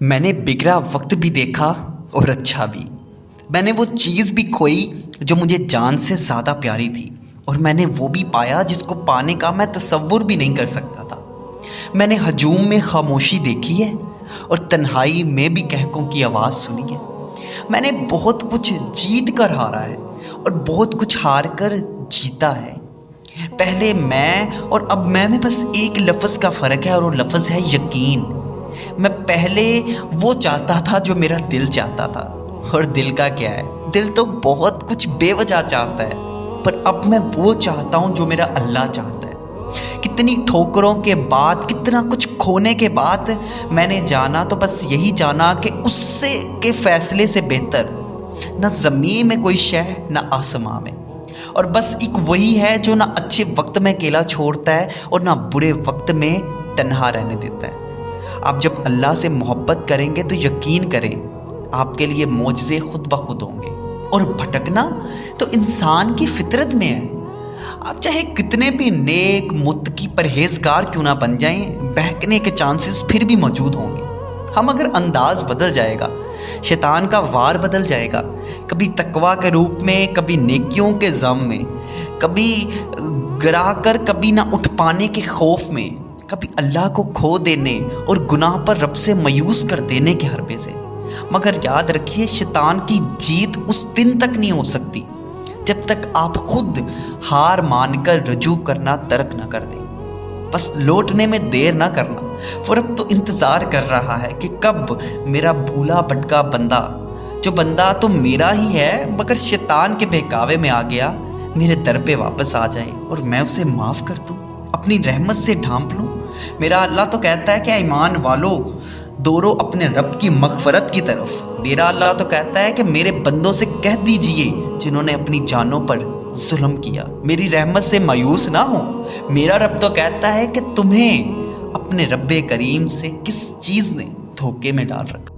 میں نے بگڑا وقت بھی دیکھا اور اچھا بھی۔ میں نے وہ چیز بھی کھوئی جو مجھے جان سے زیادہ پیاری تھی، اور میں نے وہ بھی پایا جس کو پانے کا میں تصور بھی نہیں کر سکتا تھا۔ میں نے ہجوم میں خاموشی دیکھی ہے اور تنہائی میں بھی قہقوں کی آواز سنی ہے۔ میں نے بہت کچھ جیت کر ہارا ہے اور بہت کچھ ہار کر جیتا ہے۔ پہلے میں اور اب میں بس ایک لفظ کا فرق ہے، اور وہ لفظ ہے یقین۔ میں پہلے وہ چاہتا تھا جو میرا دل چاہتا تھا، اور دل کا کیا ہے، دل تو بہت کچھ بے وجہ چاہتا ہے، پر اب میں وہ چاہتا ہوں جو میرا اللہ چاہتا ہے۔ کتنی ٹھوکروں کے بعد، کتنا کچھ کھونے کے بعد میں نے جانا تو بس یہی جانا کہ اس سے کے فیصلے سے بہتر نہ زمین میں کوئی شے نہ آسماں میں، اور بس ایک وہی ہے جو نہ اچھے وقت میں اکیلا چھوڑتا ہے اور نہ برے وقت میں تنہا رہنے دیتا ہے۔ آپ جب اللہ سے محبت کریں گے تو یقین کریں آپ کے لیے معجزے خود بخود ہوں گے، اور بھٹکنا تو انسان کی فطرت میں ہے۔ آپ چاہے کتنے بھی نیک متقی پرہیزگار کیوں نہ بن جائیں، بہکنے کے چانسز پھر بھی موجود ہوں گے۔ ہم اگر انداز بدل جائے گا، شیطان کا وار بدل جائے گا، کبھی تقویٰ کے روپ میں، کبھی نیکیوں کے غم میں، کبھی گرا کر، کبھی نہ اٹھ پانے کے خوف میں، کبھی اللہ کو کھو دینے اور گناہ پر رب سے مایوس کر دینے کے حربے سے، مگر یاد رکھیے شیطان کی جیت اس دن تک نہیں ہو سکتی جب تک آپ خود ہار مان کر رجوع کرنا ترک نہ کر دیں۔ بس لوٹنے میں دیر نہ کرنا، وہ رب تو انتظار کر رہا ہے کہ کب میرا بھولا بھٹکا بندہ، جو بندہ تو میرا ہی ہے مگر شیطان کے بہکاوے میں آ گیا، میرے در پہ واپس آ جائے اور میں اسے معاف کر دوں، اپنی رحمت سے ڈھانپ لوں۔ میرا اللہ تو کہتا ہے کہ ایمان والو دوڑو اپنے رب کی مغفرت کی طرف۔ میرا اللہ تو کہتا ہے کہ میرے بندوں سے کہہ دیجئے جنہوں نے اپنی جانوں پر ظلم کیا، میری رحمت سے مایوس نہ ہو۔ میرا رب تو کہتا ہے کہ تمہیں اپنے رب کریم سے کس چیز نے دھوکے میں ڈال رکھا۔